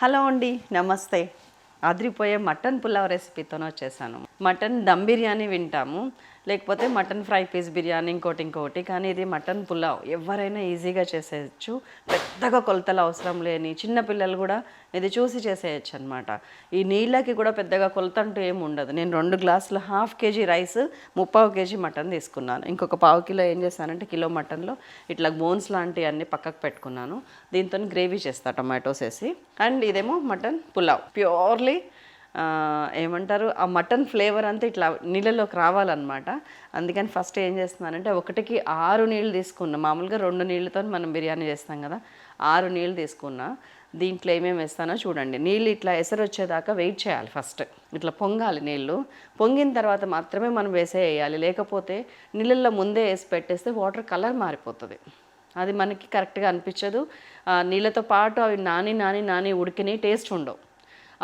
Hello అండి, నమస్తే. అదిరిపోయే మటన్ పులావ్ రెసిపీతోనే వచ్చేసాను. మటన్ దమ్ బిర్యానీ వింటాము, లేకపోతే మటన్ ఫ్రై పీస్ బిర్యానీ, ఇంకోటి. కానీ ఇది మటన్ పులావ్ ఎవరైనా ఈజీగా చేసేయచ్చు. పెద్దగా కొలతలు అవసరం లేని చిన్న పిల్లలు కూడా ఇది చూసి చేసేయచ్చు అనమాట. ఈ నీళ్ళకి కూడా పెద్దగా కొలత అంటూ ఏమి ఉండదు. నేను 2 గ్లాసులు 1/2 కేజీ రైస్, 3/4 కేజీ మటన్ తీసుకున్నాను. ఇంకొక 1/2 కిలో ఏం చేశానంటే కిలో మటన్లో ఇట్లా బోన్స్ లాంటివన్నీ పక్కకు పెట్టుకున్నాను. దీంతో గ్రేవీ చేస్తా టొమాటోస్ వేసి. అండ్ ఇదేమో మటన్ పులావ్ ప్యూర్లీ ఏమంటారు, ఆ మటన్ ఫ్లేవర్ అంతా ఇట్లా నీళ్ళలోకి రావాలన్నమాట. అందుకని ఫస్ట్ ఏం చేస్తున్నానంటే 1కి 6 నీళ్ళు తీసుకున్నా. మామూలుగా 2 నీళ్ళతో మనం బిర్యానీ చేస్తాం కదా, 6 నీళ్ళు తీసుకున్నా. దీంట్లో ఏమేమి వేస్తానో చూడండి. నీళ్ళు ఇట్లా ఎసరు వచ్చేదాకా వెయిట్ చేయాలి. ఫస్ట్ ఇట్లా పొంగాలి నీళ్ళు. పొంగిన తర్వాత మాత్రమే మనం వేసేయాలి. లేకపోతే నీళ్ళల్లో ముందే వేసి పెట్టేస్తే వాటర్ కలర్ మారిపోతుంది. అది మనకి కరెక్ట్గా అనిపించదు. నీళ్ళతో పాటు అవి నాని ఉడికిని టేస్ట్ ఉండవు,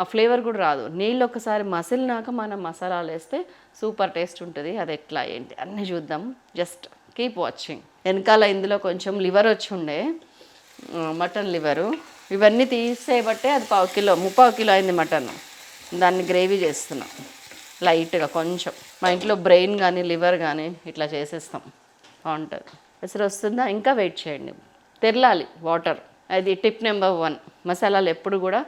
ఆ ఫ్లేవర్ కూడా రాదు. నీళ్ళు ఒకసారి మసిలినాక మనం మసాలాలు వేస్తే సూపర్ టేస్ట్ ఉంటుంది. అది ఎట్లా ఏంటి అన్నీ చూద్దాం. Just keep watching. వెనకాల ఇందులో కొంచెం లివర్ వచ్చి ఉండే, మటన్ లివరు. ఇవన్నీ తీసేయబట్టే అది 1/4 కిలో 3/4 కిలో అయింది మటన్. దాన్ని గ్రేవీ చేస్తున్నాం లైట్గా. కొంచెం మా ఇంట్లో బ్రెయిన్ కానీ లివర్ కానీ ఇట్లా చేసేస్తాం, బాగుంటుంది. ఎసరు వస్తుందా? ఇంకా వెయిట్ చేయండి, తెరలాలి వాటర్. అది టిప్ నెంబర్ 1. మసాలాలు ఎప్పుడు కూడా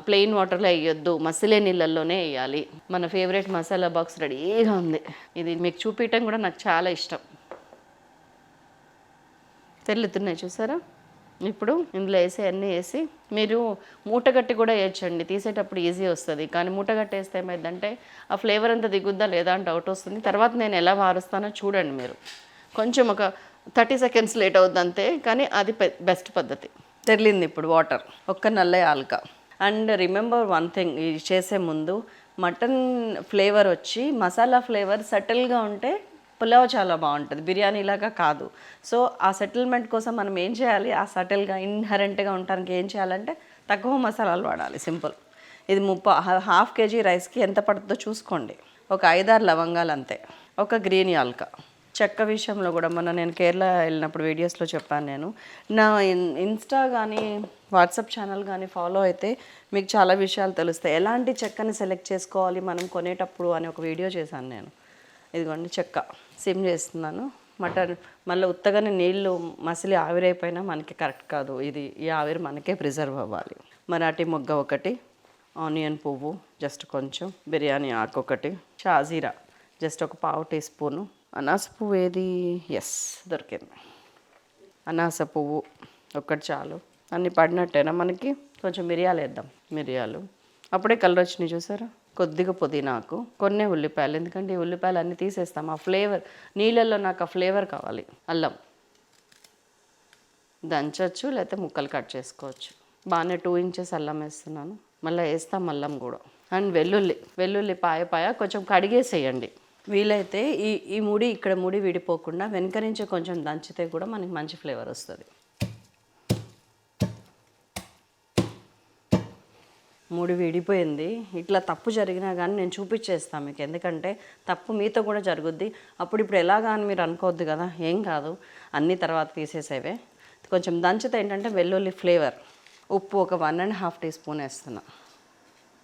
ప్లెయిన్ వాటర్లో వేయొద్దు, మసిలే నీళ్ళల్లోనే వేయాలి. మన ఫేవరెట్ మసాలా బాక్స్ రెడీగా ఉంది. ఇది మీకు చూపించడం కూడా నాకు చాలా ఇష్టం. తెల్లుతున్నాయి చూసారా? ఇప్పుడు ఇందులో వేసి అన్నీ వేసి, మీరు మూటగట్టి కూడా వేయచ్చండి, తీసేటప్పుడు ఈజీ వస్తుంది. కానీ మూటగట్టి వేస్తే ఏమైందంటే ఆ ఫ్లేవర్ అంతా దిగుద్దా లేదా అని డౌట్ వస్తుంది. తర్వాత నేను ఎలా మారుస్తానో చూడండి మీరు. కొంచెం ఒక 30 సెకండ్స్ లేట్ అవుద్ది అంతే, కానీ అది బెస్ట్ పద్ధతి. తెరిలింది ఇప్పుడు వాటర్, ఒక్క నల్ల ఆల్క. అండ్ రిమెంబర్ వన్ థింగ్, ఇది చేసే ముందు మటన్ ఫ్లేవర్ వచ్చి మసాలా ఫ్లేవర్ సెటిల్గా ఉంటే పులావ్ చాలా బాగుంటుంది, బిర్యానీలాగా కాదు. సో ఆ సెటిల్మెంట్ కోసం మనం ఏం చేయాలి, ఆ సెటిల్గా ఇన్హరెంట్గా ఉండడానికి ఏం చేయాలంటే తక్కువ మసాలాలు వాడాలి. సింపుల్. ఇది 1/2 కేజీ రైస్కి ఎంత పడుతుందో చూసుకోండి. ఒక 5-6 లవంగాలు అంతే, ఒక గ్రీన్ యాల్క. చెక్క విషయంలో కూడా మొన్న నేను కేరళ వెళ్ళినప్పుడు వీడియోస్లో చెప్పాను. నేను నా ఇన్స్టా కానీ వాట్సాప్ ఛానల్ కానీ ఫాలో అయితే మీకు చాలా విషయాలు తెలుస్తాయి. ఎలాంటి చెక్కని సెలెక్ట్ చేసుకోవాలి మనం కొనేటప్పుడు అని ఒక వీడియో చేశాను నేను. ఇదిగోండి చెక్క సిమ్ చేస్తున్నాను. మటన్ మళ్ళీ ఉత్తగానే నీళ్ళు మసిలి ఆవిరైపోయినా మనకి కరెక్ట్ కాదు. ఈ ఆవిరి మనకే ప్రిజర్వ్ అవ్వాలి. మరాఠీ మొగ్గ ఒకటి, ఆనియన్ పువ్వు జస్ట్ కొంచెం, బిర్యానీ ఆకు ఒకటి, షాజీరా జస్ట్ ఒక 1/2 టీ స్పూను, అనాస పువ్వు ఏది, ఎస్ దొరికింది, అనాస పువ్వు ఒక్కటి చాలు. అన్నీ పడినట్టేనా మనకి. కొంచెం మిరియాలు వేద్దాం, మిరియాలు అప్పుడే కలర్ వచ్చినాయి చూసారా. కొద్దిగా పుదీనాకు, కొన్ని ఉల్లిపాయలు, ఎందుకంటే ఈ ఉల్లిపాయలు అన్నీ తీసేస్తాం. ఆ ఫ్లేవర్ నీళ్ళల్లో నాకు ఆ ఫ్లేవర్ కావాలి. అల్లం దంచవచ్చు, లేకపోతే ముక్కలు కట్ చేసుకోవచ్చు. బాగానే 2 ఇంచెస్ అల్లం వేస్తున్నాను, మళ్ళీ వేస్తాం అల్లం కూడా. అండ్ వెల్లుల్లి పాయ కొంచెం కడిగేసేయండి. వీలైతే ఈ ముడి ఇక్కడ ముడి విడిపోకుండా వెనక నుంచి కొంచెం దంచితే కూడా మనకి మంచి ఫ్లేవర్ వస్తుంది. ముడి విడిపోయింది. ఇట్లా తప్పు జరిగినా కానీ నేను చూపించేస్తాను మీకు, ఎందుకంటే తప్పు మీతో కూడా జరుగుద్ది. ఇప్పుడు ఎలాగా అని మీరు అనుకోవద్దు కదా, ఏం కాదు, అన్నీ తర్వాత తీసేసేవే. కొంచెం దంచితే ఏంటంటే వెల్లుల్లి ఫ్లేవర్. ఉప్పు ఒక 1.5 టీ స్పూన్ వేస్తున్నా.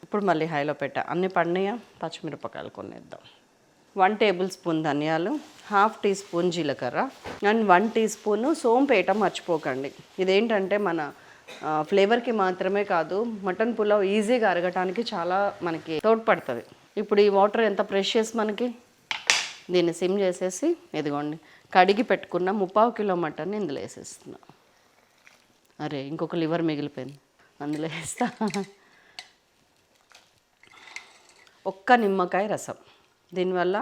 ఇప్పుడు మళ్ళీ హైలో పెట్టా. అన్నీ పడినాయా, పచ్చిమిరపకాయలు కొన్ని వేద్దాం. 1 టేబుల్ స్పూన్ ధనియాలు, 1/2 టీ స్పూన్ జీలకర్ర, అండ్ 1 టీ స్పూను సోంపు వేయటం మర్చిపోకండి. ఇదేంటంటే మన ఫ్లేవర్కి మాత్రమే కాదు, మటన్ పులావ్ ఈజీగా అరగటానికి చాలా మనకి తోడ్పడుతుంది. ఇప్పుడు ఈ వాటర్ ఎంత ప్రెషియస్ మనకి. దీన్ని సిమ్ చేసేసి ఇదిగోండి కడిగి పెట్టుకున్న 3/4 కిలో మటన్ ఇందులో వేసేస్తున్నా. అరే ఇంకొక లివర్ మిగిలిపోయింది, అందులో వేస్తా. ఒక్క నిమ్మకాయ రసం. దీనివల్ల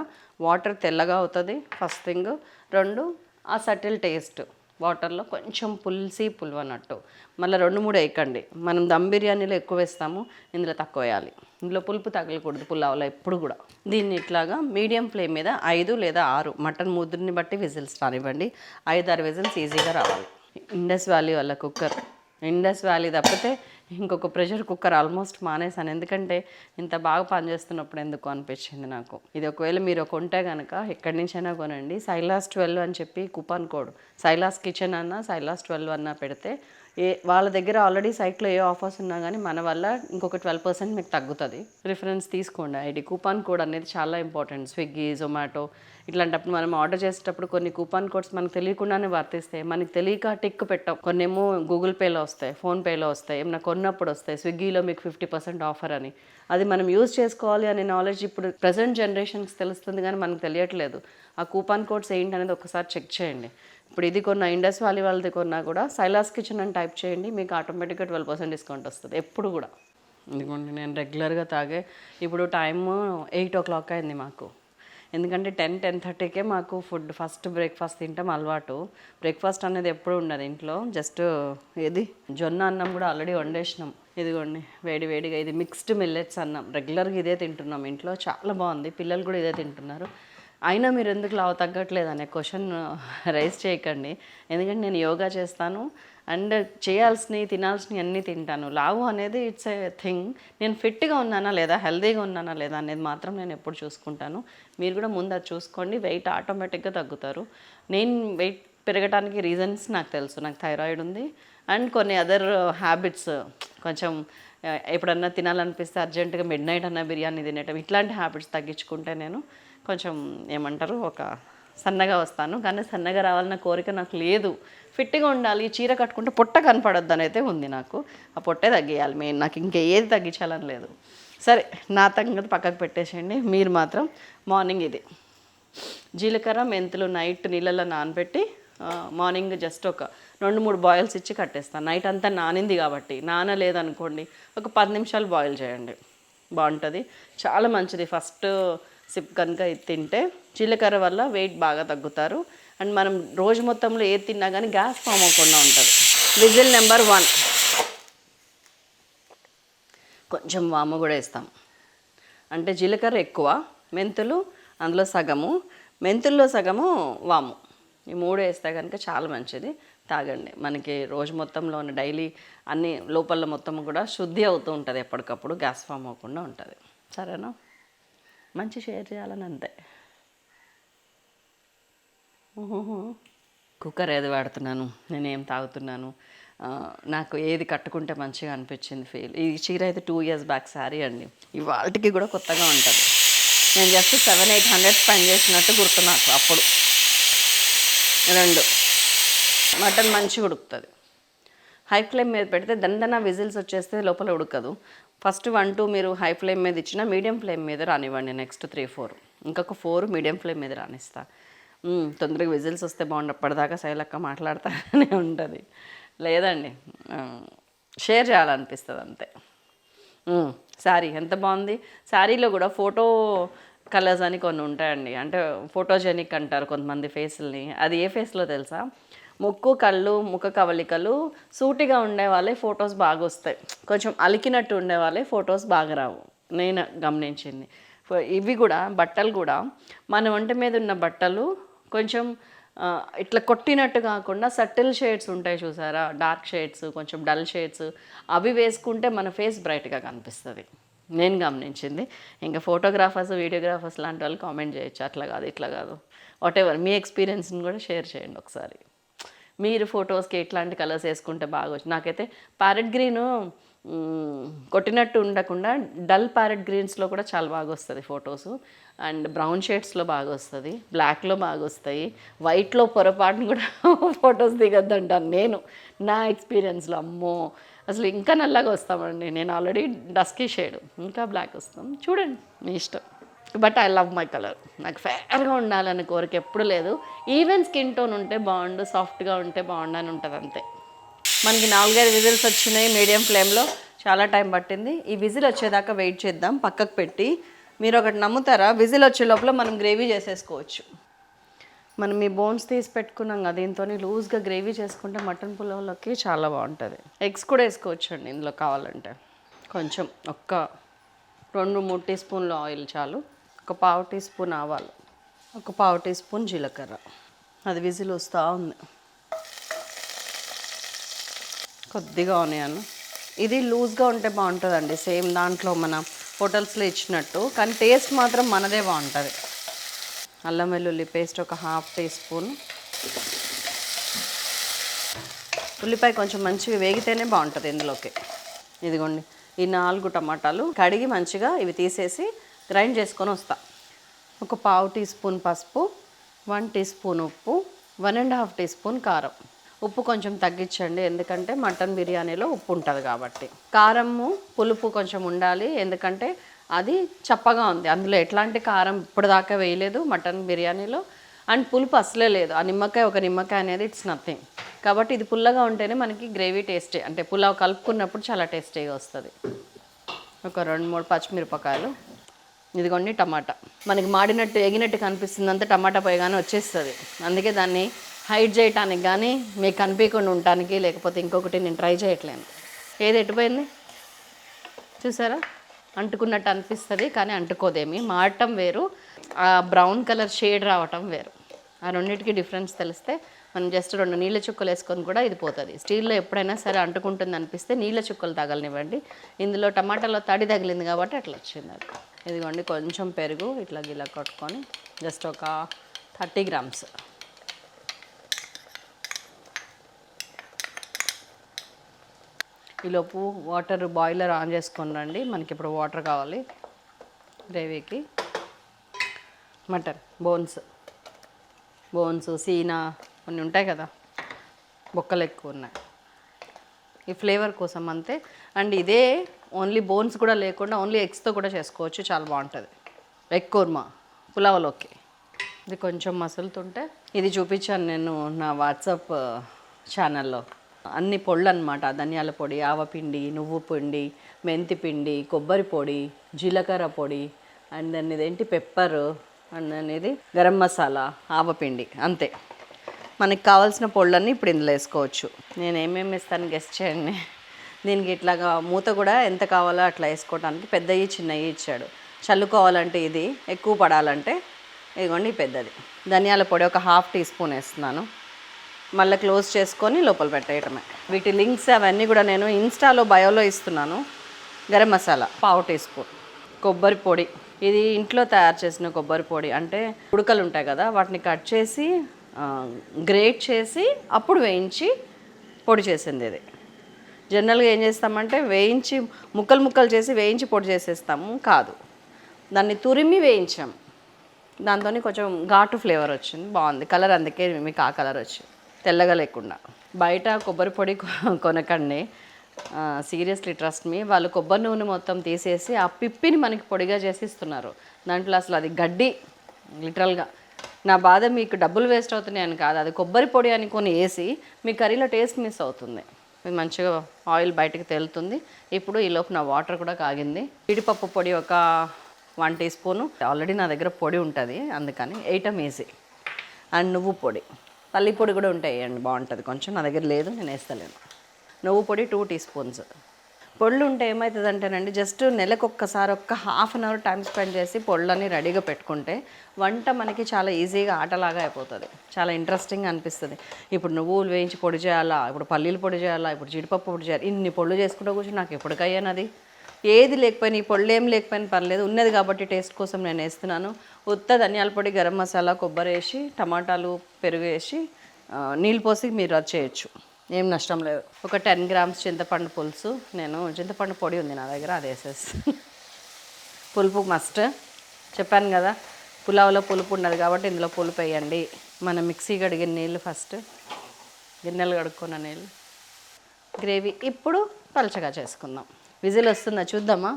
వాటర్ తెల్లగా అవుతుంది ఫస్ట్ థింగ్. 2 ఆ సటిల్ టేస్ట్, వాటర్లో కొంచెం పులువన్నట్టు. మళ్ళీ 2-3 వేయకండి, మనం దమ్ బిర్యానీలో ఎక్కువ వేస్తాము, ఇందులో తక్కువ వేయాలి. ఇందులో పులుపు తగలకూడదు పులావ్లో ఎప్పుడు కూడా. దీన్ని ఇట్లాగా మీడియం ఫ్లేమ్ మీద 5 లేదా 6 మటన్ ముద్రని బట్టి విజిల్స్ రానివ్వండి. 5-6 విజిల్స్ ఈజీగా రావాలి. ఇండస్ వ్యాలీ వాళ్ళ కుక్కర్, ఇండస్ వ్యాలీ తప్పితే ఇంకొక ప్రెషర్ కుక్కర్ ఆల్మోస్ట్ మానేసాను, ఎందుకంటే ఇంత బాగా పనిచేస్తున్నప్పుడు ఎందుకు అనిపించింది నాకు. ఇది ఒకవేళ మీరు కొంటే కనుక ఎక్కడి నుంచైనా కొనండి. సైలాస్ 12 అని చెప్పి కూపన్ కోడ్, సైలాస్ కిచెన్ అన్నా సైలాస్ 12 అన్నా పెడితే వాళ్ళ దగ్గర ఆల్రెడీ సైట్లో ఏ ఆఫర్స్ ఉన్నా కానీ మన వల్ల ఇంకొక 12% మీకు తగ్గుతుంది. రిఫరెన్స్ తీసుకోండి. ఐడి కూపన్ కోడ్ అనేది చాలా ఇంపార్టెంట్. స్విగ్గీ, జొమాటో ఇట్లాంటప్పుడు మనం ఆర్డర్ చేసేటప్పుడు కొన్ని కూపన్ కోడ్స్ మనకు తెలియకుండానే వర్తిస్తాయి. మనకు తెలియక టిక్ పెట్టాం. కొన్ని ఏమో గూగుల్ పేలో వస్తాయి, ఫోన్పేలో వస్తాయి, ఏమన్నా కొన్నప్పుడు వస్తాయి, స్విగ్గీలో మీకు 50% ఆఫర్ అని. అది మనం యూజ్ చేసుకోవాలి అనే నాలెడ్జ్ ఇప్పుడు ప్రజెంట్ జనరేషన్కి తెలుస్తుంది కానీ మనకు తెలియట్లేదు. ఆ కూపన్ కోడ్స్ ఏంటి అనేది ఒకసారి చెక్ చేయండి. ఇప్పుడు ఇది కొన్న ఇండస్ వ్యాలీ వాళ్ళది కొన్నా కూడా సైలాస్ కిచెన్ అని టైప్ చేయండి, మీకు ఆటోమేటిక్గా 12% డిస్కౌంట్ వస్తుంది ఎప్పుడు కూడా. ఎందుకంటే నేను రెగ్యులర్గా తాగే ఇప్పుడు టైము 8 o'clock అయింది మాకు. ఎందుకంటే 10-10:30కే మాకు ఫుడ్ ఫస్ట్ బ్రేక్ఫాస్ట్ తింటాం అలవాటు. బ్రేక్ఫాస్ట్ అనేది ఎప్పుడు ఉండదు ఇంట్లో. జస్ట్ ఏది జొన్న అన్నం కూడా ఆల్రెడీ వండేసినాం. ఇదిగోండి వేడి వేడిగా ఇది మిక్స్డ్ మిల్లెట్స్ అన్నం. రెగ్యులర్గా ఇదే తింటున్నాం ఇంట్లో, చాలా బాగుంది. పిల్లలు కూడా ఇదే తింటున్నారు. అయినా మీరు ఎందుకు లావు తగ్గట్లేదు అనే క్వశ్చన్ రైజ్ చేయకండి. ఎందుకంటే నేను యోగా చేస్తాను అండ్ చేయాల్సినవి తినాల్సినవి అన్నీ తింటాను. లావు అనేది ఇట్స్ ఏ థింగ్. నేను ఫిట్గా ఉన్నానా లేదా, హెల్తీగా ఉన్నానా లేదా అనేది మాత్రం నేను ఎప్పుడు చూసుకుంటాను. మీరు కూడా ముందు అది చూసుకోండి, వెయిట్ ఆటోమేటిక్గా తగ్గుతారు. నేను వెయిట్ పెరగడానికి రీజన్స్ నాకు తెలుసు. నాకు థైరాయిడ్ ఉంది అండ్ కొన్ని అదర్ హ్యాబిట్స్, కొంచెం ఎప్పుడన్నా తినాలనిపిస్తే అర్జెంటుగా మిడ్ నైట్ అన్న బిర్యానీ తినేయటం, ఇట్లాంటి హ్యాబిట్స్ తగ్గించుకుంటే నేను కొంచెం ఏమంటారు ఒక సన్నగా వస్తాను. కానీ సన్నగా రావాలన్న కోరిక నాకు లేదు. ఫిట్గా ఉండాలి, చీర కట్టుకుంటే పొట్ట కనపడొద్దు అని అయితే ఉంది నాకు. ఆ పొట్టే తగ్గియాలి మెయిన్, నాకు ఇంకా ఏది తగ్గించాలని లేదు. సరే నా సంగతి పక్కకు పెట్టేసేయండి. మీరు మాత్రం మార్నింగ్ ఇది జీలకర్ర మెంతులు నైట్ నీళ్ళల్లో నానబెట్టి మార్నింగ్ జస్ట్ ఒక 2-3 బాయిల్స్ ఇచ్చి కట్టేస్తాను. నైట్ అంతా నానింది కాబట్టి. నానలేదనుకోండి ఒక 10 నిమిషాలు బాయిల్ చేయండి, బాగుంటుంది, చాలా మంచిది. ఫస్ట్ సిప్ కనుక ఇది తింటే జీలకర్ర వల్ల వెయిట్ బాగా తగ్గుతారు. అండ్ మనం రోజు మొత్తంలో ఏది తిన్నా కానీ గ్యాస్ ఫామ్ అవ్వకుండా ఉంటుంది. విజిల్ నెంబర్ 1 కొంచెం వాము కూడా వేస్తాం. అంటే జీలకర్ర ఎక్కువ, మెంతులు అందులో సగము, మెంతుల్లో సగము వాము, ఈ 3 వేస్తే కనుక చాలా మంచిది. తాగండి. మనకి రోజు మొత్తంలో ఉన్న డైలీ అన్ని లోపల మొత్తం కూడా శుద్ధి అవుతూ ఉంటుంది, ఎప్పటికప్పుడు గ్యాస్ ఫామ్ అవ్వకుండా ఉంటుంది. సరేనా? మంచి షేర్ చేయాలని అంతే. కుక్కర్ ఏది వాడుతున్నాను, నేనేం తాగుతున్నాను, నాకు ఏది కట్టుకుంటే మంచిగా అనిపించింది ఫీల్. ఈ చీర అయితే 2 years బ్యాక్ శారీ అండి, ఇవాళకి కూడా కొత్తగా ఉంటుంది. నేను జస్ట్ 700-800 స్పెండ్ చేసినట్టు గుర్తు నాకు. అప్పుడు 2 మటన్ మంచిగా ఉడుకుతుంది. హై ఫ్లేమ్ మీద పెడితే దందన విజిల్స్ వచ్చేస్తే లోపల ఉడకదు. ఫస్ట్ 1-2 మీరు హై ఫ్లేమ్ మీద ఇచ్చిన మీడియం ఫ్లేమ్ మీద రానివ్వండి. నెక్స్ట్ 3-4 ఇంకొక 4 మీడియం ఫ్లేమ్ మీద రానిస్తా. తొందరగా విజిల్స్ వస్తే బాగుండు. అప్పటిదాకా శైలక్క మాట్లాడుతూనే ఉంటుంది. లేదండి, షేర్ చేయాలనిపిస్తుంది అంతే. శారీ ఎంత బాగుంది. శారీలో కూడా ఫోటో కలర్స్ అని కొన్ని ఉంటాయండి. అంటే ఫోటోజెనిక్ అంటారు కొంతమంది ఫేసుల్ని. అది ఏ ఫేస్లో తెలుసా? ముక్కు, కళ్ళు, ముఖ కవలికలు సూటిగా ఉండే వాళ్ళే ఫొటోస్ బాగా వస్తాయి. కొంచెం అలికినట్టు ఉండే వాళ్ళే ఫొటోస్ బాగా రావు, నేను గమనించింది. ఇవి కూడా బట్టలు కూడా మన ఒంటి మీద ఉన్న బట్టలు కొంచెం ఇట్లా కొట్టినట్టు కాకుండా సటిల్ షేడ్స్ ఉంటాయి చూసారా, డార్క్ షేడ్స్, కొంచెం డల్ షేడ్స్, అవి వేసుకుంటే మన ఫేస్ బ్రైట్గా కనిపిస్తుంది. నేను గమనించింది. ఇంకా ఫోటోగ్రాఫర్స్, వీడియోగ్రాఫర్స్ లాంటి వాళ్ళు కామెంట్ చేయొచ్చు, అట్లా కాదు ఇట్లా కాదు, వాట్ ఎవర్ మీ ఎక్స్పీరియన్స్ని కూడా షేర్ చేయండి ఒకసారి. మీరు ఫొటోస్కి ఎట్లాంటి కలర్స్ వేసుకుంటే బాగా వచ్చి. నాకైతే ప్యారెట్ గ్రీను కొట్టినట్టు ఉండకుండా డల్ ప్యారెట్ గ్రీన్స్లో కూడా చాలా బాగా వస్తుంది ఫొటోస్. అండ్ బ్రౌన్ షేడ్స్లో బాగా వస్తుంది, బ్లాక్లో బాగా వస్తాయి, వైట్లో పొరపాటును కూడా ఫొటోస్ దిగద్దంటాను నేను నా ఎక్స్పీరియన్స్లో. అమ్మో అసలు ఇంకా నల్లగా వస్తామండి. నేను ఆల్రెడీ డస్కీ షేడ్, ఇంకా బ్లాక్ వస్తాం. చూడండి మీ ఇష్టం. But I love my colour. నాకు ఫేర్గా ఉండాలని కోరిక ఎప్పుడు లేదు. ఈవెన్ స్కిన్ టోన్ ఉంటే బాగుండు, సాఫ్ట్గా ఉంటే బాగుండు అని ఉంటుంది అంతే. మనకి 4-5 విజిల్స్ వచ్చినాయి మీడియం ఫ్లేమ్లో, చాలా టైం పట్టింది. ఈ విజిల్ వచ్చేదాకా వెయిట్ చేద్దాం పక్కకు పెట్టి. మీరు ఒకటి నమ్ముతారా, విజిల్ వచ్చే లోపల మనం గ్రేవీ చేసేసుకోవచ్చు. మనం ఈ బోన్స్ తీసి పెట్టుకున్నాం కదా, దీంతో లూజ్గా గ్రేవీ చేసుకుంటే మటన్ పులావ్లోకి చాలా బాగుంటుంది. ఎగ్స్ కూడా వేసుకోవచ్చు అండి ఇందులో కావాలంటే. కొంచెం ఒక్క 2-3 టీ స్పూన్లు ఆయిల్ చాలు, ఒక 1/2 టీ స్పూన్ ఆవాలు, ఒక 1/2 టీ స్పూన్ జీలకర్ర. అది విజిల్ వస్తూ ఉంది. కొద్దిగా ఆనియన్. ఇది లూజ్గా ఉంటే బాగుంటుందండి, సేమ్ దాంట్లో మన హోటల్స్లో ఇచ్చినట్టు, కానీ టేస్ట్ మాత్రం మనదే బాగుంటుంది. అల్లం వెల్లుల్లి పేస్ట్ ఒక 1/2 టీ స్పూన్, ఉల్లిపాయ కొంచెం మంచిగా వేగితేనే బాగుంటుంది ఇందులోకి. ఇదిగోండి ఈ 4 టమాటాలు కడిగి మంచిగా ఇవి తీసేసి గ్రైండ్ చేసుకొని వస్తా. ఒక పావు టీ స్పూన్ పసుపు, 1 టీ స్పూన్ ఉప్పు, 1.5 టీ స్పూన్ కారం. ఉప్పు కొంచెం తగ్గించండి, ఎందుకంటే మటన్ బిర్యానీలో ఉప్పు ఉంటుంది కాబట్టి. కారము పులుపు కొంచెం ఉండాలి, ఎందుకంటే అది చప్పగా ఉంది. అందులో ఎట్లాంటి కారం ఇప్పటిదాకా వేయలేదు మటన్ బిర్యానీలో. అండ్ పులుపు అసలే లేదు. ఆ నిమ్మకాయ, ఒక నిమ్మకాయ అనేది ఇట్స్ నథింగ్. కాబట్టి ఇది పుల్లగా ఉంటేనే మనకి గ్రేవీ టేస్టీ, అంటే పులావ్ కలుపుకున్నప్పుడు చాలా టేస్టీగా వస్తుంది. ఒక 2-3 పచ్చిమిరపకాయలు. ఇదిగోండి టమాటా. మనకి మాడినట్టు ఎగినట్టు కనిపిస్తుంది అంతా టమాటా పోయగానే వచ్చేస్తుంది. అందుకే దాన్ని హైడ్ చేయటానికి కానీ మీకు కనిపించకుండా ఉండటానికి, లేకపోతే ఇంకొకటి నేను ట్రై చేయట్లేను. ఏది ఎటుపోయింది చూసారా, అంటుకున్నట్టు అనిపిస్తుంది కానీ అంటుకోదేమి. మాడటం వేరు, ఆ బ్రౌన్ కలర్ షేడ్ రావటం వేరు. ఆ రెండింటికి డిఫరెన్స్ తెలిస్తే మనం జస్ట్ 2 నీళ్ళ చుక్కలు వేసుకొని కూడా ఇది పోతుంది. స్టీల్లో ఎప్పుడైనా సరే అంటుకుంటుంది అనిపిస్తే నీళ్ళ చుక్కలు తగలనివ్వండి. ఇందులో టమాటాలో తడి తగిలింది కాబట్టి అట్లా వచ్చింది అది. ఇదిగోండి కొంచెం పెరుగు ఇట్లా గిలా కొట్టుకొని జస్ట్ ఒక 30 గ్రామ్స్. ఈలోపు వాటర్ బాయిలర్ ఆన్ చేసుకొని రండి. మనకి ఇప్పుడు వాటర్ కావాలి గ్రేవీకి. మటన్ బోన్స్ సీనా కొన్ని ఉంటాయి కదా, బొక్కలు ఎక్కువ ఉన్నాయి. ఈ ఫ్లేవర్ కోసం అంతే. అండ్ ఇదే ఓన్లీ బోన్స్ కూడా లేకుండా ఓన్లీ ఎగ్స్తో కూడా చేసుకోవచ్చు, చాలా బాగుంటుంది. ఎగ్ కుర్మా పులావ్లోకి. ఇది కొంచెం మసులుతుంటే ఇది చూపించాను నేను నా వాట్సాప్ ఛానల్లో. అన్ని పొళ్ళు అనమాట, ధనియాల పొడి, ఆవపిండి, నువ్వు పిండి, మెంతి పిండి, కొబ్బరి పొడి, జీలకర్ర పొడి, అండ్ దాన్ని ఇదేంటి పెప్పర్, అండ్ అనేది గరం మసాలా, ఆవపిండి, అంతే. మనకి కావాల్సిన పొళ్ళన్నీ ఇప్పుడు ఇందులో వేసుకోవచ్చు. నేను ఏమేమి ఇస్తాను గెస్ట్ చేయండి. దీనికి ఇట్లాగా మూత కూడా ఎంత కావాలో అట్లా వేసుకోవడానికి పెద్దవి చిన్నవి ఇచ్చాడు. చల్లుకోవాలంటే ఇది, ఎక్కువ పడాలంటే ఇదిగోండి పెద్దది. ధనియాల పొడి ఒక 1/2 టీ స్పూన్ వేస్తున్నాను. మళ్ళీ క్లోజ్ చేసుకొని లోపల పెట్టేయటమే. వీటి లింక్స్ అవన్నీ కూడా నేను ఇన్స్టాలో బయోలో ఇస్తున్నాను. Garam masala 1/2 teaspoon. కొబ్బరి పొడి, ఇది ఇంట్లో తయారు చేసిన కొబ్బరి పొడి. అంటే ఉడకలు ఉంటాయి కదా, వాటిని కట్ చేసి గ్రేట్ చేసి అప్పుడు వేయించి పొడి చేసింది ఇది. జనరల్గా ఏం చేస్తామంటే వేయించి ముక్కలు చేసి వేయించి పొడి చేసేస్తాము, కాదు, దాన్ని తురిమి వేయించాం. దాంతో కొంచెం ఘాటు ఫ్లేవర్ వచ్చింది, బాగుంది కలర్. అందుకే మీకు ఆ కలర్ వచ్చింది, తెల్లగా లేకుండా. బయట కొబ్బరి పొడి కొనకండి, సీరియస్లీ ట్రస్ట్ మీ. వాళ్ళు కొబ్బరి నూనె మొత్తం తీసేసి ఆ పిప్పిని మనకి పొడిగా చేసి ఇస్తున్నారు. దాంట్లో అసలు అది గడ్డి లిటరల్గా. నా బాధ మీకు డబ్బులు వేస్ట్ అవుతున్నాయని కాదు, అది కొబ్బరి పొడి అనుకొని వేసి మీ కర్రీలో టేస్ట్ మిస్ అవుతుంది. ఇది మంచిగా ఆయిల్ బయటకు తేలుతుంది. ఇప్పుడు ఈలోపు నా వాటర్ కూడా కాగింది. జీడిపప్పు పొడి ఒక 1 టీ స్పూను. ఆల్రెడీ నా దగ్గర పొడి ఉంటుంది అందుకని వేయటం ఈజీ. అండ్ నువ్వు పొడి, పల్లి పొడి కూడా ఉంటాయి అండి, బాగుంటుంది. కొంచెం నా దగ్గర లేదు, నేను వేస్తలేను. నువ్వు పొడి 2 టీ స్పూన్స్. పొళ్ళు ఉంటే ఏమవుతుందంటేనండి, జస్ట్ నెలకు ఒక్కసారి ఒక్క ½ అన్ అవర్ టైం స్పెండ్ చేసి పొళ్ళని రెడీగా పెట్టుకుంటే వంట మనకి చాలా ఈజీగా ఆటలాగా అయిపోతుంది, చాలా ఇంట్రెస్టింగ్ అనిపిస్తుంది. ఇప్పుడు నువ్వులు వేయించి పొడి చేయాలా, ఇప్పుడు పల్లీలు పొడి చేయాలా, ఇప్పుడు జీడిపప్పు పొడి చేయాలి, ఇన్ని పొళ్ళు చేసుకుంటూ కూర్చొని నాకు ఎప్పటికయ్యానది. ఏది లేకపోయినా, ఈ పొళ్ళు ఏం లేకపోయినా పర్లేదు, ఉన్నది కాబట్టి టేస్ట్ కోసం నేను వేస్తున్నాను. ఉత్త ధనియాల పొడి, గరం మసాలా, కొబ్బరి వేసి, టమాటాలు, పెరుగు వేసి నీళ్ళు పోసి మీరు అది చేయొచ్చు, ఏం నష్టం లేదు. ఒక 10 గ్రామ్స్ చింతపండు పులుసు. నేను చింతపండు పొడి ఉంది నా దగ్గర, అది వేసేసి. పులుపు మస్ట్, చెప్పాను కదా పులావ్లో పులుపు ఉండదు కాబట్టి ఇందులో పులుపు వేయండి. మనం మిక్సీ కడిగిన నీళ్ళు, ఫస్ట్ గిన్నెలు కడుక్కున్న నీళ్ళు. గ్రేవీ ఇప్పుడు పలచగా చేసుకుందాం. విజిల్ వస్తుందా చూద్దామా?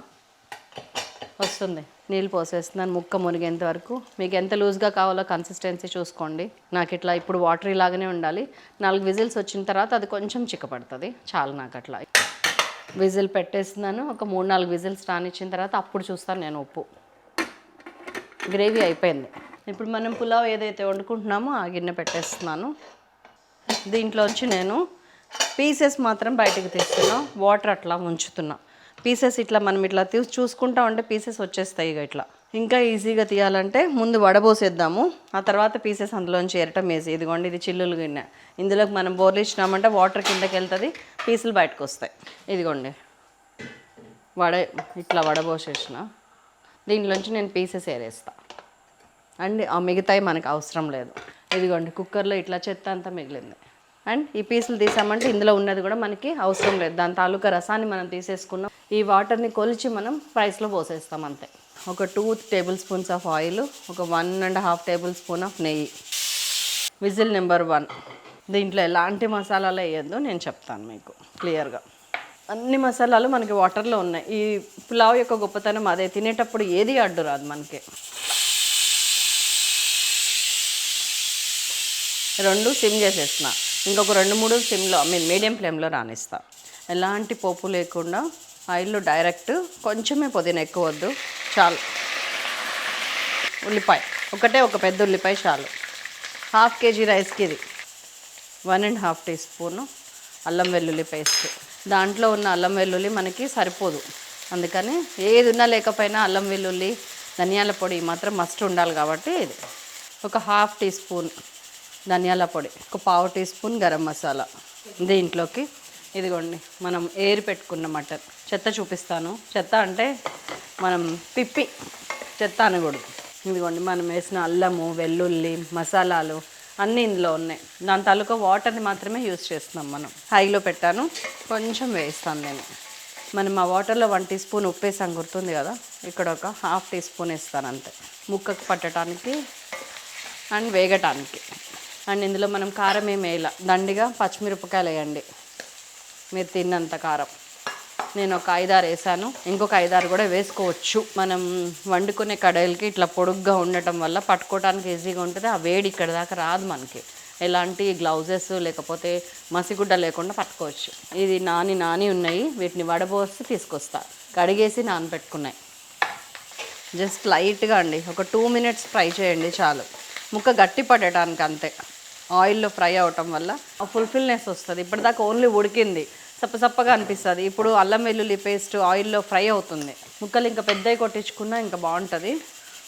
వస్తుంది. నీళ్ళు పోసేస్తున్నాను ముక్క మునిగేంత వరకు. మీకు ఎంత లూజ్గా కావాలో కన్సిస్టెన్సీ చూసుకోండి. నాకు ఇట్లా ఇప్పుడు వాటర్ ఇలాగనే ఉండాలి. 4 విజిల్స్ వచ్చిన తర్వాత అది కొంచెం చిక్కపడుతుంది, చాలు నాకు అట్లా. విజిల్ పెట్టేస్తున్నాను. ఒక 3-4 విజిల్స్ రానిచ్చిన తర్వాత అప్పుడు చూస్తాను నేను ఉప్పు. గ్రేవీ అయిపోయింది. ఇప్పుడు మనం పులావ్ ఏదైతే వండుకుంటున్నామో ఆ గిన్నె పెట్టేస్తున్నాను. దీంట్లోంచి నేను పీసెస్ మాత్రం బయటకు తీస్తున్నా, వాటర్ అట్లా ఉంచుతున్నా. పీసెస్ ఇట్లా మనం ఇట్లా చూసుకుంటా ఉంటే పీసెస్ వచ్చేస్తాయి ఇట్లా. ఇంకా ఈజీగా తీయాలంటే ముందు వడబోసేద్దాము, ఆ తర్వాత పీసెస్ అందులోంచి ఏరటం ఈజీ. ఇదిగోండి, ఇది చిల్లులు గిన్నె. ఇందులోకి మనం బోర్లు ఇచ్చినామంటే వాటర్ కిందకి వెళ్తుంది, పీసులు బయటకు వస్తాయి. ఇదిగోండి ఇట్లా వడబోసేసిన దీంట్లోంచి నేను పీసెస్ ఏరేస్తా. అండ్ ఆ మిగతాయి మనకు అవసరం లేదు. ఇదిగోండి కుక్కర్లో ఇట్లా చెత్త అంతా మిగిలింది. అండ్ ఈ పీసులు తీసామంటే ఇందులో ఉన్నది కూడా మనకి అవసరం లేదు, దాని తాలూకా రసాన్ని మనం తీసేసుకున్నాం. ఈ వాటర్ని కొలిచి మనం రైస్లో పోసేస్తాం అంతే. ఒక 2 టేబుల్ స్పూన్స్ ఆఫ్ ఆయిల్, ఒక 1.5 టేబుల్ స్పూన్ ఆఫ్ నెయ్యి. Whistle number 1. దీంట్లో ఎలాంటి మసాలాలు వేయద్దు, నేను చెప్తాను మీకు క్లియర్గా. అన్ని మసాలాలు మనకి వాటర్లో ఉన్నాయి. ఈ పులావ్ యొక్క గొప్పతనం అదే, తినేటప్పుడు ఏది అడ్డు రాదు మనకి. 2 సిమ్ చేసేసిన, ఇంకొక 2-3 సిమ్లో మీడియం ఫ్లేమ్లో రానిస్తా. ఎలాంటి పోపు లేకుండా ఆయిల్లో డైరెక్ట్, కొంచెమే పుదీనా, ఎక్కువ వద్దు, చాలు. ఉల్లిపాయ ఒక పెద్ద ఉల్లిపాయ చాలు. 1/2 కేజీ రైస్కి ఇది. 1.5 టీ స్పూను అల్లం వెల్లుల్లి పేస్ట్. దాంట్లో ఉన్న అల్లం వెల్లుల్లి మనకి సరిపోదు, అందుకని ఏది ఉన్నా లేకపోయినా అల్లం వెల్లుల్లి ధనియాల పొడి మాత్రం మస్ట్ ఉండాలి కాబట్టి ఇది. ఒక 1/2 టీ స్పూన్ ధనియాల పొడి, ఒక 1/4 టీ స్పూన్ గరం మసాలా. దీంట్లోకి ఇదిగోండి మనం ఏరి పెట్టుకున్న మటన్. చెత్త చూపిస్తాను, చెత్త అంటే మనం పిప్పి చెత్త అనకూడదు. ఇదిగోండి మనం వేసిన అల్లము వెల్లుల్లి మసాలాలు అన్నీ ఇందులో ఉన్నాయి. దాని తాలూకా వాటర్ని మాత్రమే యూజ్ చేస్తున్నాం మనం. హైలో పెట్టాను, కొంచెం వేస్తాను నేను. మనం ఆ వాటర్లో 1 టీ స్పూన్ ఉప్పు వేసాం గుర్తుంది కదా, ఇక్కడ ఒక 1/2 టీ స్పూన్ వేస్తాను అంతే, ముక్కకు పట్టడానికి అండ్ వేగటానికి. అండ్ ఇందులో మనం కారం ఏమి వేయాల, దండిగా పచ్చిమిరపకాయలు వేయండి, మీరు తిన్నంత కారం. నేను ఒక 5-6 వేసాను, ఇంకొక 5-6 కూడా వేసుకోవచ్చు. మనం వండుకునే కడాయిలకి ఇట్లా పొడుగ్గా ఉండటం వల్ల పట్టుకోవడానికి ఈజీగా ఉంటుంది. ఆ వేడి ఇక్కడ దాకా రాదు మనకి, ఎలాంటి గ్లౌజెస్ లేకపోతే మసిగుడ్డ లేకుండా పట్టుకోవచ్చు. ఇది నాని ఉన్నాయి, వీటిని వడబోసి తీసుకొస్తా. కడిగేసి నానబెట్టుకున్నాయి. జస్ట్ లైట్గా అండి, ఒక 2 మినిట్స్ ఫ్రై చేయండి చాలు, ముక్క గట్టి పడటానికి అంతే. ఆయిల్లో ఫ్రై అవటం వల్ల ఫుల్ఫిల్నెస్ వస్తుంది. ఇప్పటిదాకా ఓన్లీ ఉడికింది, సప్పసప్పగా అనిపిస్తుంది. ఇప్పుడు అల్లం వెల్లుల్లి పేస్ట్ ఆయిల్లో ఫ్రై అవుతుంది. ముక్కలు ఇంకా పెద్దవి కొట్టించుకున్నా ఇంకా బాగుంటుంది.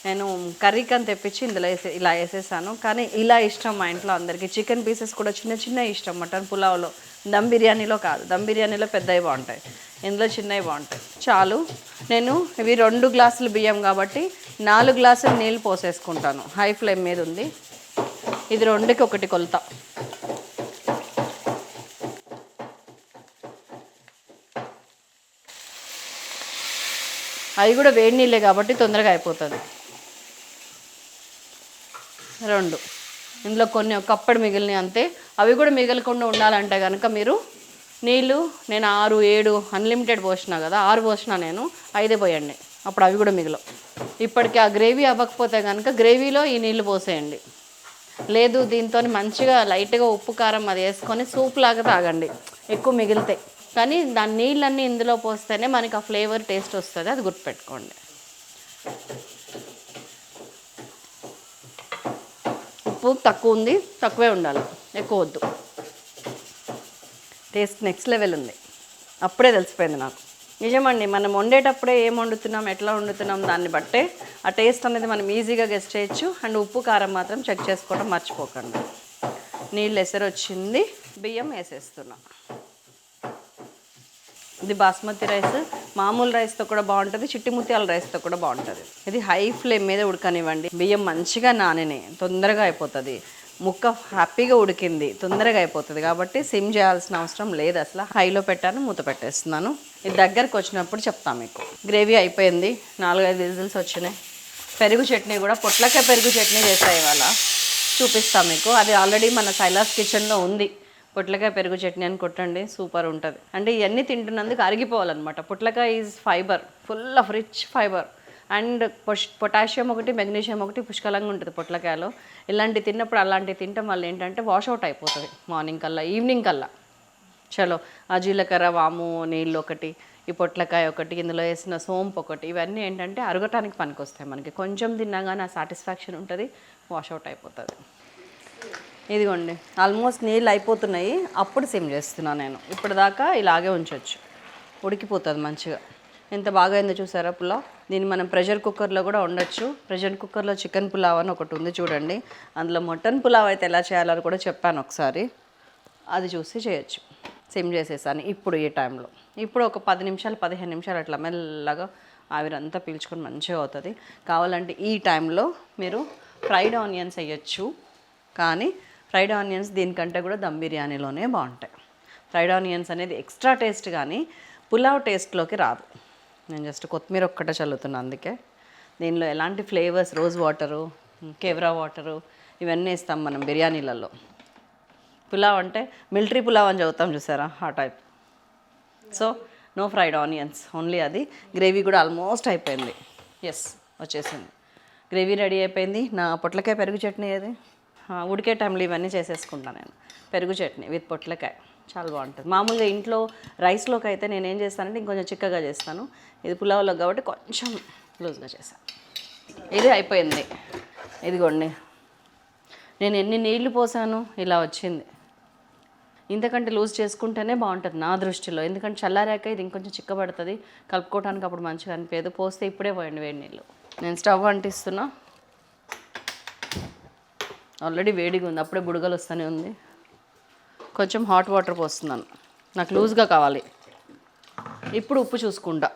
నేను కర్రీకి అని తెప్పించి ఇందులో ఇలా వేసేసాను, కానీ ఇలా ఇష్టం మా ఇంట్లో అందరికీ. చికెన్ పీసెస్ కూడా చిన్న ఇష్టం మటన్ పులావ్లో, దమ్ బిర్యానీలో కాదు. దమ్ బిర్యానీలో పెద్దవి బాగుంటాయి, ఇందులో చిన్నవి బాగుంటాయి. చాలు. నేను ఇవి 2 గ్లాసులు బియ్యం కాబట్టి 4 గ్లాసులు నీళ్ళు పోసేసుకుంటాను. హై ఫ్లేమ్ మీద ఉంది. ఇది 2కి 1 కొలత. అవి కూడా వేడి నీళ్ళే కాబట్టి తొందరగా అయిపోతుంది. 2 ఇందులో కొన్ని ఒకప్పుడు మిగిలినవి అంతే. అవి కూడా మిగలకుండా ఉండాలంటే కనుక మీరు నీళ్ళు, నేను 6-7 అన్లిమిటెడ్ పోసినా కదా, 6 పోసినా నేను, 5 పోయండి, అప్పుడు అవి కూడా మిగలవు. ఇప్పటికి ఆ గ్రేవీ అవ్వకపోతే కనుక గ్రేవీలో ఈ నీళ్ళు పోసేయండి. లేదు దీంతో మంచిగా లైట్గా ఉప్పు కారం అది వేసుకొని సూప్ లాగా తాగండి, ఎక్కువ మిగిలితాయి. కానీ దాని నీళ్ళన్నీ ఇందులో పోస్తేనే మనకి ఆ ఫ్లేవర్ టేస్ట్ వస్తుంది, అది గుర్తుపెట్టుకోండి. ఉప్పు తక్కువ ఉంది, తక్కువే ఉండాలి, ఎక్కువ వద్దు. టేస్ట్ నెక్స్ట్ లెవెల్ ఉంది, అప్పుడే తెలిసిపోయింది నాకు. నిజమండి, మనం వండేటప్పుడే ఏం వండుతున్నాం, ఎట్లా వండుతున్నాం దాన్ని బట్టే ఆ టేస్ట్ అనేది మనం ఈజీగా గెస్ట్ చేయొచ్చు. అండ్ ఉప్పు కారం మాత్రం చెక్ చేసుకోవడం మర్చిపోకండి. నీళ్ళు ఎసరు వచ్చింది, బియ్యం వేసేస్తున్నాం. ఇది బాస్మతి రైస్, మామూలు రైస్తో కూడా బాగుంటుంది, చిట్టి ముత్యాల రైస్తో కూడా బాగుంటుంది. ఇది హై ఫ్లేమ్ మీద ఉడకనివ్వండి. బియ్యం మంచిగా నానినాయి, తొందరగా అయిపోతుంది. ముక్క హ్యాపీగా ఉడికింది, తొందరగా అయిపోతుంది. కాబట్టి సిమ్ చేయాల్సిన అవసరం లేదు అసలు. హైలో పెట్టాను, మూత పెట్టేస్తున్నాను. ఇది దగ్గరకు వచ్చినప్పుడు చెప్తాను మీకు. గ్రేవీ అయిపోయింది, 4-5 విజిల్స్ వచ్చినాయి. పెరుగు చట్నీ కూడా, పొట్లకాయ పెరుగు చట్నీ చేస్తాయి ఇవాళ, చూపిస్తాను మీకు. అది ఆల్రెడీ మన సైలాస్ కిచెన్లో ఉంది. పొట్లకాయ పెరుగు చట్నీ అని కొట్టండి, సూపర్ ఉంటుంది. అంటే ఇవన్నీ తింటున్నందుకు అరిగిపోవాలన్నమాట. పొట్లకాయ is fibre, full of rich fibre. And potassium ఒకటి, మెగ్నీషియం ఒకటి పుష్కలంగా ఉంటుంది పొట్లకాయలో. ఇలాంటివి తిన్నప్పుడు అలాంటివి తినటం వల్ల ఏంటంటే వాషౌట్ అయిపోతుంది మార్నింగ్ కల్లా, ఈవినింగ్ కల్లా. చలో, ఆ జీలకర్ర వాము నీళ్ళు ఒకటి, ఈ పొట్లకాయ ఒకటి, ఇందులో వేసిన సోంపు ఒకటి, ఇవన్నీ ఏంటంటే అరగటానికి పనికొస్తాయి మనకి. కొంచెం తిన్నాగానే ఆ సాటిస్ఫాక్షన్ ఉంటుంది, వాషౌట్ అయిపోతుంది. ఇదిగోండి ఆల్మోస్ట్ నీళ్ళు అయిపోతున్నాయి, అప్పుడు సిమ్ చేస్తున్నాను నేను. ఇప్పటిదాకా ఇలాగే ఉంచవచ్చు, ఉడికిపోతుంది మంచిగా. ఎంత బాగా అయిందో చూసారా పులావ్. దీన్ని మనం ప్రెషర్ కుక్కర్లో కూడా ఉండొచ్చు. ప్రెషర్ కుక్కర్లో చికెన్ పులావ్ అని ఒకటి ఉంది చూడండి, అందులో మటన్ పులావ్ అయితే ఎలా చేయాలని కూడా చెప్పాను ఒకసారి, అది చూసి చేయొచ్చు. సిమ్ చేసేసాను ఇప్పుడు ఈ టైంలో. ఇప్పుడు ఒక 10 నిమిషాలు 15 నిమిషాలు అట్లా మెల్లగా ఆవిరంతా పీల్చుకొని మంచిగా అవుతుంది. కావాలంటే ఈ టైంలో మీరు ఫ్రైడ్ ఆనియన్స్ వేయచ్చు, కానీ ఫ్రైడ్ ఆనియన్స్ దీనికంటే కూడా దమ్ బిర్యానీలోనే బాగుంటాయి. ఫ్రైడ్ ఆనియన్స్ అనేది ఎక్స్ట్రా టేస్ట్ కానీ పులావ్ టేస్ట్లోకి రాదు. నేను జస్ట్ కొత్తిమీర ఒక్కటే చల్లుతున్నాను. అందుకే దీనిలో ఎలాంటి flavours, rose water, kewra water ఇవన్నీ ఇస్తాం మనం బిర్యానీలలో. పులావ్ అంటే మిలిటరీ పులావ్ అని చదువుతాం చూసారా, ఆ type. So no fried onions, only అది. గ్రేవీ కూడా ఆల్మోస్ట్ అయిపోయింది. ఎస్, వచ్చేసింది. గ్రేవీ రెడీ అయిపోయింది. నా పొట్లకాయ పెరుగు చట్నీ అది ఉడికే టైంలో ఇవన్నీ చేసేసుకుంటాను నేను. పెరుగు చట్నీ విత్ పొట్లకాయ చాలా బాగుంటుంది. మామూలుగా ఇంట్లో రైస్లోకి అయితే నేను ఏం చేస్తానంటే ఇంకొంచెం చిక్కగా చేస్తాను. ఇది పులావ్లో కాబట్టి కొంచెం లూజ్గా చేశాను. ఇది అయిపోయింది. ఇదిగోండి, నేను ఎన్ని నీళ్లు పోసాను ఇలా వచ్చింది. ఇంతకంటే లూజ్ చేసుకుంటేనే బాగుంటుంది నా దృష్టిలో. ఎందుకంటే చల్లారాక ఇది ఇంకొంచెం చిక్కబడుతుంది, కలుపుకోవడానికి అప్పుడు మంచిగా అనిపించదు. పోస్తే ఇప్పుడే పోయండి వేడి నీళ్ళు. నేను స్టవ్ అంటిస్తున్నా. ఆల్రెడీ వేడిగా ఉంది, అప్పుడే బుడగలు వస్తూనే ఉంది. కొంచెం హాట్ వాటర్ పోస్తున్నాను, నాకు లూజ్గా కావాలి. ఇప్పుడు ఉప్పు చూసుకుంటా.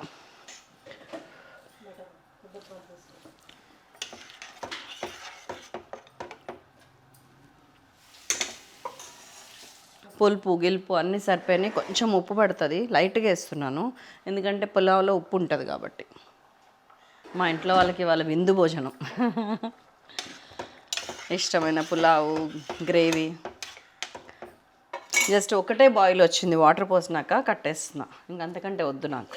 పులుపు గిలుపు అన్నీ సరిపోయినాయి. కొంచెం ఉప్పు పడుతుంది, లైట్గా వేస్తున్నాను ఎందుకంటే పులావ్లో ఉప్పు ఉంటుంది కాబట్టి. మా ఇంట్లో వాళ్ళకి వాళ్ళ విందు భోజనం. ఇష్టమైన పులావు గ్రేవీ. జస్ట్ ఒకటే బాయిల్ వచ్చింది, వాటర్ పోసినాక కట్టేస్తున్నా. ఇంకంతకంటే వద్దు నాకు.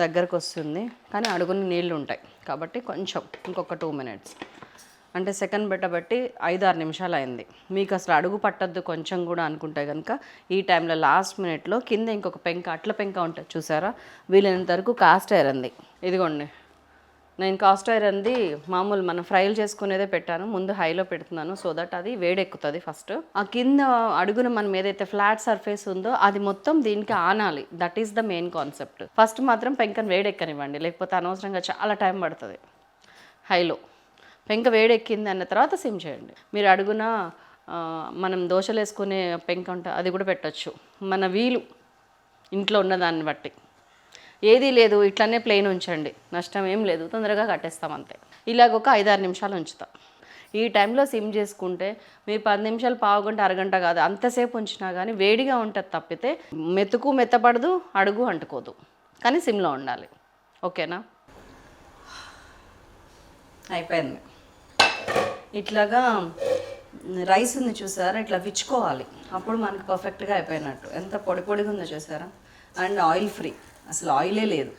దగ్గరకు వస్తుంది కానీ అడుగున నీళ్ళు ఉంటాయి కాబట్టి కొంచెం ఇంకొక 2 minutes. అంటే సెకండ్ పెట్టబట్టి 5-6 నిమిషాలు అయింది. మీకు అసలు అడుగు పట్టద్దు కొంచెం కూడా అనుకుంటే కనుక ఈ టైంలో లాస్ట్ మినిట్లో కింద ఇంకొక పెంక, అట్ల పెంక ఉంటుంది చూసారా, వీలైనంత వరకు కాస్ట్ ఐరన్ది. ఇదిగోండి, నేను కాస్ట్ ఐరన్ది మామూలు మనం ఫ్రైలు చేసుకునేదే పెట్టాను. ముందు హైలో పెడుతున్నాను సో దట్ అది వేడెక్కుతుంది ఫస్ట్. ఆ కింద అడుగున మనం ఏదైతే ఫ్లాట్ సర్ఫేస్ ఉందో అది మొత్తం దీనికి ఆనాలి. That is the main concept. First మాత్రం పెంకను వేడెక్కనివ్వండి, లేకపోతే అనవసరంగా చాలా టైం పడుతుంది. హైలో పెంక వేడెక్కింది అన్న తర్వాత సిమ్ చేయండి. మీరు అడుగున మనం దోశలు వేసుకునే పెంక ఉంటుంది, అది కూడా పెట్టచ్చు. మన వీలు ఇంట్లో ఉన్నదాన్ని బట్టి. ఏదీ లేదు ఇట్లనే ప్లెయిన్ ఉంచండి, నష్టం ఏం లేదు, తొందరగా కట్టేస్తాం అంతే. ఇలాగ ఒక 5-6 నిమిషాలు ఉంచుతాం. ఈ టైంలో సిమ్ చేసుకుంటే మీరు 10 నిమిషాలు, పావుగంట, అరగంట కాదు అంతసేపు ఉంచినా కానీ వేడిగా ఉంటుంది తప్పితే మెత్తపడదు, అడుగు అంటుకోదు. కానీ సిమ్లో ఉండాలి. ఓకేనా? అయిపోయింది. ఇట్లాగా రైస్ ఉంది చూసారా, ఇట్లా విచ్చుకోవాలి, అప్పుడు మనకి పర్ఫెక్ట్గా అయిపోయినట్టు. ఎంత పొడి పొడిగా ఉందో చూసారా. అండ్ ఆయిల్ ఫ్రీ, అసలు ఆయిలే లేదు.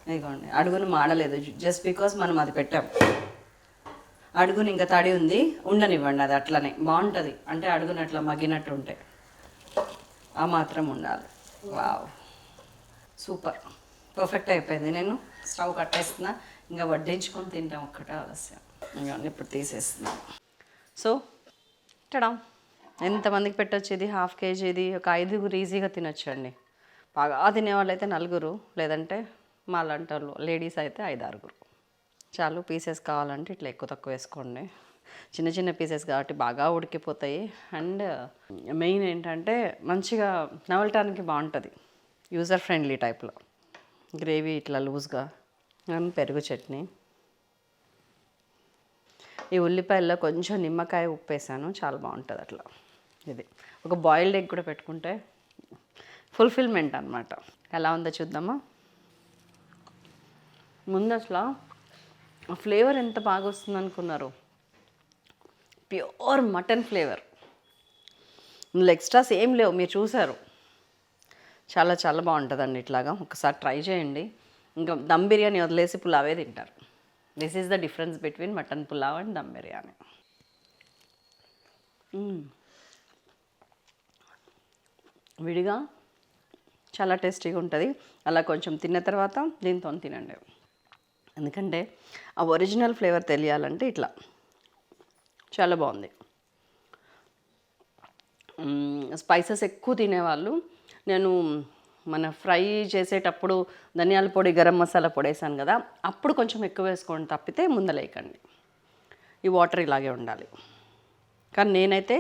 ఇదిగోండి, అడుగును మాడలేదు జస్ట్ బికాస్ మనం అది పెట్టాం. అడుగుని ఇంకా తడి ఉంది, ఉండనివ్వండి, అది అట్లనే బాగుంటుంది. అంటే అడుగుని అట్లా మగ్గినట్టు ఉంటే ఆ మాత్రం ఉండాలి. వావ్, సూపర్, పర్ఫెక్ట్ అయిపోయింది. నేను స్టవ్ కట్టేస్తున్నా, ఇంకా వడ్డించుకొని తింటాం, ఒక్కటే ఆలస్యం. ఇవన్నీ ఇప్పుడు తీసేస్తున్నాం. సో టడా, ఎంతమందికి పెట్టచ్చు ఇది? 1/2 kg. ఇది ఒక 5గురు ఈజీగా తినొచ్చండి. బాగా తినేవాళ్ళు అయితే 4, లేదంటే మా లాంటి వాళ్ళు లేడీస్ అయితే 5-6. చాలు. పీసెస్ కావాలంటే ఇట్లా ఎక్కువ తక్కువ వేసుకోండి. చిన్న చిన్న పీసెస్ కాబట్టి బాగా ఉడికిపోతాయి. అండ్ మెయిన్ ఏంటంటే మంచిగా నవలటానికి బాగుంటుంది, యూజర్ ఫ్రెండ్లీ టైప్లో. గ్రేవీ ఇట్లా లూజ్గా. అండ్ పెరుగు చట్నీ. ఈ ఉల్లిపాయల్లో కొంచెం నిమ్మకాయ ఉప్పు వేసాను, చాలా బాగుంటుంది అట్లా. ఇది ఒక బాయిల్డ్ ఎగ్ కూడా పెట్టుకుంటే ఫుల్ఫిల్మెంట్ అనమాట. ఎలా ఉందో చూద్దామా. ముందు అసలు ఫ్లేవర్ ఎంత బాగా వస్తుంది అనుకున్నారు. ప్యూర్ మటన్ ఫ్లేవర్, ఇందులో ఎక్స్ట్రాస్ ఏం లేవు, మీరు చూసారు. చాలా చాలా బాగుంటుందండి. ఇట్లాగా ఒకసారి ట్రై చేయండి. ఇంకా దమ్ బిర్యానీ వదిలేసి పులావే తింటారు. This is the difference between mutton pulao and dum biryani. విడిగా చాలా టేస్టీగా ఉంటుంది. అలా కొంచెం తిన్న తర్వాత దీంతో తినండి. ఎందుకంటే ఆ ఒరిజినల్ ఫ్లేవర్ తెలియాలంటే ఇట్లా చాలా బాగుంది. స్పైసెస్ ఎక్కువ తినేవాళ్ళు, నేను మన ఫ్రై చేసేటప్పుడు ధనియాల పొడి, గరం మసాలా పొడి వేసాను కదా, అప్పుడు కొంచెం ఎక్కువ వేసుకోండి తప్పితే ముందలేయకండి. ఈ వాటర్ ఇలాగే ఉండాలి. కానీ నేనైతే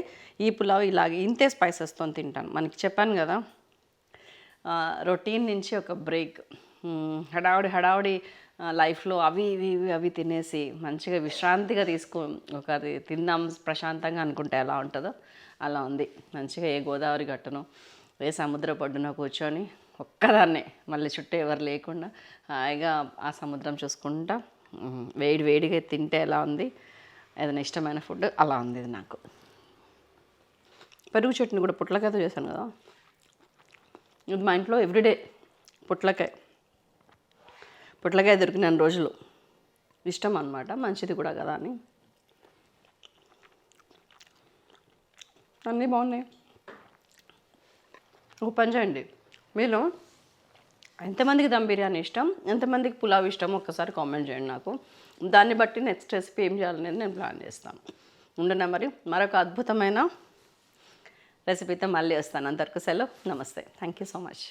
ఈ పులావ్ ఇలాగే ఇంతే స్పైసెస్తో తింటాను. మనకి చెప్పాను కదా, రొటీన్ నుంచి ఒక బ్రేక్. హడావుడి లైఫ్లో అవి ఇవి ఇవి అవి తినేసి మంచిగా విశ్రాంతిగా ఒకది తిందాం ప్రశాంతంగా అనుకుంటే ఎలా ఉంటుందో అలా ఉంది. మంచిగా ఏ గోదావరి గట్టును ఏ సముద్ర పడ్డున కూర్చొని ఒక్కదాన్నే మళ్ళీ చుట్టూ ఎవరు లేకుండా హాయిగా ఆ సముద్రం చూసుకుంటా వేడి వేడిగా తింటే ఎలా ఉంది, ఏదైనా ఇష్టమైన ఫుడ్ అలా ఉంది ఇది నాకు. పెరుగు చట్నీ కూడా పుట్లకాయతో చేశాను కదా, ఇది మా ఇంట్లో ఎవ్రీడే పుట్లకాయ దొరికిన రోజులు ఇష్టం అన్నమాట, మంచిది కూడా కదా అని. అన్నీ బాగున్నాయి. ఒక పని చేయండి, మీలో ఎంతమందికి దమ్ బిర్యానీ ఇష్టం, ఎంతమందికి పులావ్ ఇష్టం ఒక్కసారి కామెంట్ చేయండి నాకు. దాన్ని బట్టి నెక్స్ట్ రెసిపీ ఏం చేయాలనేది నేను ప్లాన్ చేస్తాను. ఉండనా మరి, మరొక అద్భుతమైన రెసిపీతో మళ్ళీ వస్తాను. అంతవరకు సెలవు, నమస్తే, థ్యాంక్ యూ సో మచ్.